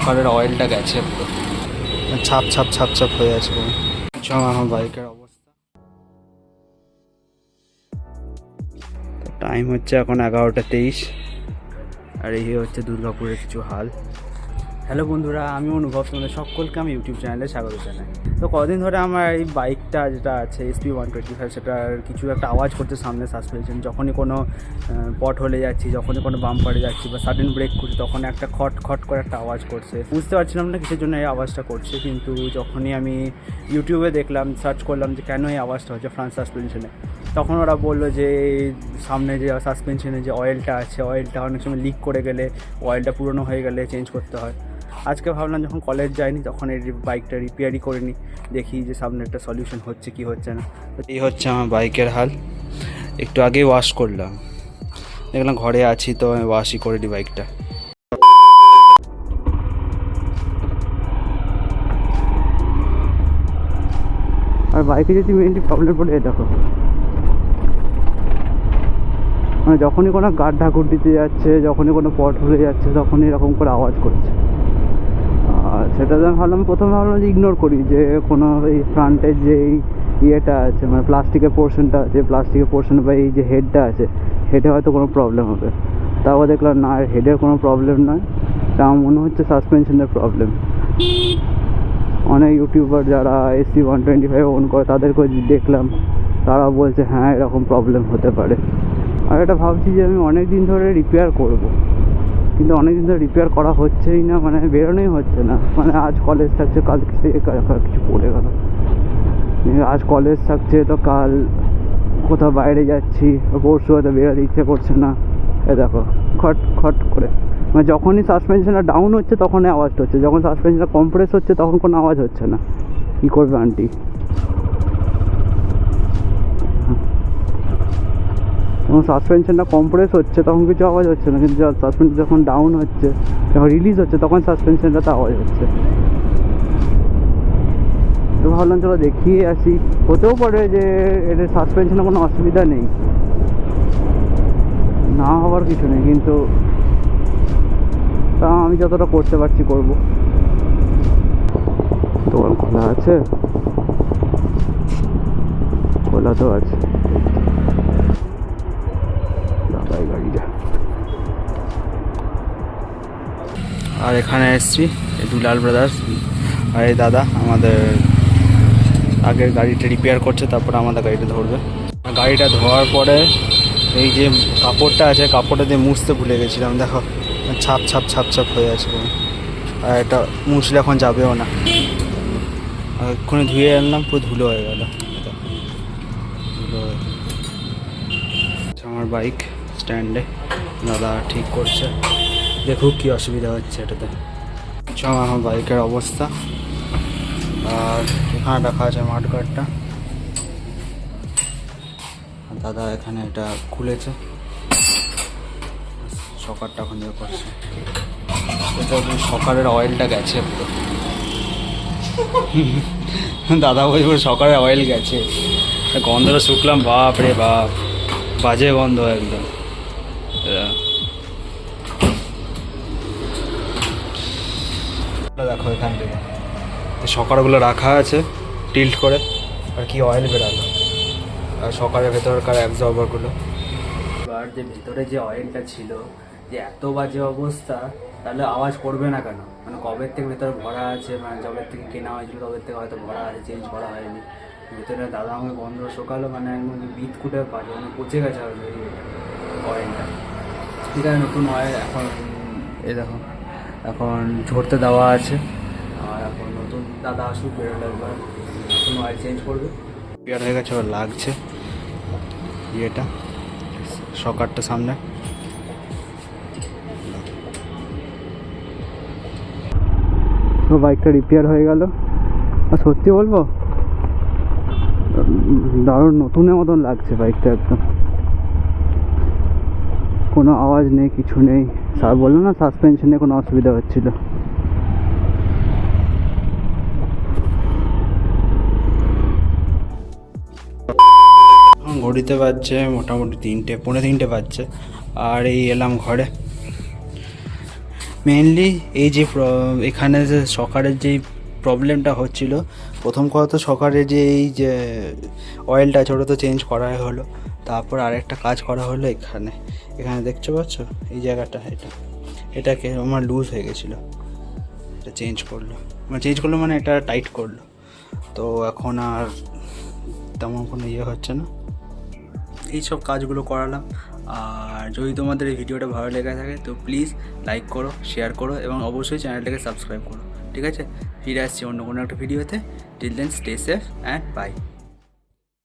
সকালের অয়েলটা গেছে পুরো ছাপ ছাপ ছাপ ছাপ হয়ে আছে পুরো। আমার বাইকের অবস্থা। টাইম হচ্ছে এখন 11:23 আর এই হচ্ছে দুর্গাপুরের কিছু হাল। হ্যালো বন্ধুরা, আমি অনুভব, তোমাদের সকলকে আমি ইউটিউব চ্যানেলে স্বাগত জানাই। তো কদিন ধরে আমার এই বাইকটা যেটা আছে SP125 সেটার কিছু একটা আওয়াজ করছে সামনে সাসপেনশন। যখনই কোনো পট হলে যাচ্ছি, যখনই কোনো বাম্পারে যাচ্ছি বা সাডেন ব্রেক করছি, তখন একটা খট খট করে একটা আওয়াজ করছে। বুঝতে পারছিলাম না কিসের জন্য এই আওয়াজটা করছে, কিন্তু যখনই আমি ইউটিউবে দেখলাম, সার্চ করলাম যে কেন এই আওয়াজটা হচ্ছে ফ্রন্ট সাসপেনশনে, তখন ওরা বললো যে সামনে যে সাসপেনশনে যে অয়েলটা আছে, অয়েলটা অনেক সময় লিক করে গেলে, অয়েলটা পুরনো হয়ে গেলে চেঞ্জ করতে হয়। আজকে ভাবলাম যখন কলেজ যাইনি তখন এই বাইকটা রিপেয়ারই করে নিই, দেখি যে সামনে একটা সলিউশন হচ্ছে কি হচ্ছে না। এই হচ্ছে আমার বাইকের হাল। একটু আগেই ওয়াশ করলাম, দেখলাম ঘরে আছি তো আমি ওয়াশই করে দিই বাইকটা। আর বাইকে যদি মেনলি প্রবলেম পড়ে দেখো, মানে যখনই কোনো গাড্ডা দিতে যাচ্ছে, যখনই কোনো পট হলে যাচ্ছে, তখনই এরকম করে আওয়াজ করছে। আর সেটা আমি প্রথমে ভাবলাম যে ইগনোর করি, যে কোনো এই ফ্রন্টের যে এই ইয়েটা আছে, মানে প্লাস্টিকের পোর্শনটা আছে, প্লাস্টিকের পোর্শন বা এই যে হেডটা আছে, হেডে হয়তো কোনো প্রবলেম হবে। তারপর দেখলাম না, হেডের কোনো প্রবলেম নয়, তা আমার মনে হচ্ছে সাসপেনশনের প্রবলেম। অনেক ইউটিউবার যারা SP125 ওন করে তাদেরকেও দেখলাম, তারা বলছে হ্যাঁ এরকম প্রবলেম হতে পারে। আর এটা ভাবছি যে আমি অনেক দিন ধরে রিপেয়ার করব, কিন্তু অনেক দিন ধরে রিপেয়ার করা হচ্ছেই না, মানে বেরোনোই হচ্ছে না। মানে আজ কলেজ থাকছে, কাল কিছু পড়ে গেল, আজ কলেজ থাকছে তো কাল কোথাও বাইরে যাচ্ছি, পরশু হয়তো বেরোতে ইচ্ছে করছে না। এ দেখো খট খট করে, মানে যখনই সাসপেনশনটা ডাউন হচ্ছে তখনই আওয়াজটা হচ্ছে, যখন সাসপেনশনটা কম্প্রেস হচ্ছে তখন কোনো আওয়াজ হচ্ছে না। কী করবে আন্টি? যখন সাসপেনশনটা কম্প্রেস হচ্ছে তখন কিছু আওয়াজ হচ্ছে না, কিন্তু সাসপেনশন যখন ডাউন হচ্ছে, যখন রিলিজ হচ্ছে, তখন সাসপেনশনটাতে আওয়াজ হচ্ছে। তো ভাবলাম চলো দেখিয়ে আসি, হতেও পারে যে এটার সাসপেনশনে কোনো অসুবিধা নেই, না হওয়ার কিছু নেই, কিন্তু তা আমি যতটা করতে পারছি করব। দোকান খোলা আছে, খোলা তো আছে। দাদাই গাড়িটা। আর এখানে এসছি এই দুলাল ব্রাদার্স, আর এই দাদা আমাদের আগের গাড়িটা রিপেয়ার করছে, তারপরে আমাদের গাড়িটা ধরবে। গাড়িটা ধোয়ার পরে এই যে কাপড়টা আছে, কাপড়টা দিয়ে মুছতে ভুলে গেছিলাম, দেখো ছাপ ছাপ ছাপ ছাপ হয়ে আছে। আর এটা মুছলে এখন যাবেও না, এক্ষুনি ধুয়ে আনলাম, পুরো ধুলো হয়ে গেল। ধুলো হয়ে আমার বাইক স্ট্যান্ডে দাদা ঠিক করছে, দেখুক কী অসুবিধা হচ্ছে এটাতে। আমার বাইকের অবস্থা। আর এখানে রাখা আছে মাঠ গার্ডটা, দাদা এখানে এটা খুলেছে, সকারটা এখন ইয়ে করছে। এটা সকালের অয়েলটা গেছে পুরো, দাদা বলছে পুরো সকালের অয়েল গেছে। গন্ধটা শুকলাম, বাপ রে বাপ, বাজে গন্ধ একদম। দেখো এখান থেকে সকারগুলো রাখা আছে টিল্ট করে, আর কি অয়েল বেরালো, আর সকালের ভেতরকার অ্যাবজর্বারগুলো। এবার যে ভেতরে যে অয়েলটা ছিল, যে এত বাজে অবস্থা, তাহলে আওয়াজ করবে না কেন? মানে কবের থেকে ভেতরে ভরা আছে, মানে জবের থেকে কেনা হয়েছিল তবের থেকে হয়তো ভরা আছে, চেঞ্জ করা হয়নি। ভেতরে দাদা আমাকে গন্ধ শোকালো, মানে একদম বিটকুটে বাজে, মানে পচে গেছে হয়তো এই অয়েলটা। ঠিক আছে, নতুন অয়েল এখন এই দেখো এখন ঝরতে দেওয়া আছে, আর এখন নতুন দাদা আসুক, বেরোলে একবার নতুন অয়েল চেঞ্জ করবে। রিপেয়ার হয়ে গেছে, আবার লাগছে ইয়েটা, সকারটা সামনে। তো বাইকটা রিপেয়ার হয়ে গেল, আর সত্যি বলবো দারুণ নতুনের মতন লাগছে বাইকটা, একদম কোনো আওয়াজ নেই, কিছু নেই। স্যার বললো না সাসপেনশনে কোনো অসুবিধা হচ্ছিল। ঘড়িতে বাজছে মোটামুটি 3টে, পৌনে 3টে বাজছে, আর এই এলাম ঘরে। মেনলি এই যে এখানে যে সকারের যেই প্রবলেমটা হচ্ছিল, প্রথম কথা তো সকারে যে এই যে অয়েলটা আছে ওটা তো চেঞ্জ করাই হলো, তারপর আরেকটা কাজ করা হলো এখানে এখানে দেখতে পাচ্ছ এই জায়গাটা, এটাকে আমার লুজ হয়ে গেছিলো, এটা চেঞ্জ করলো মানে এটা টাইট করলো, তো এখন আর তেমন কোনো ইয়ে হচ্ছে না। এইসব কাজগুলো করালাম। আর যদি তোমাদের এই ভিডিওটা ভালো লেগে থাকে তো প্লিজ লাইক করো, শেয়ার করো এবং অবশ্যই চ্যানেলটাকে সাবস্ক্রাইব করো। ঠিক আছে, ফিরে আসছি অন্য কোনো একটা ভিডিওতে। Till then stay safe and by.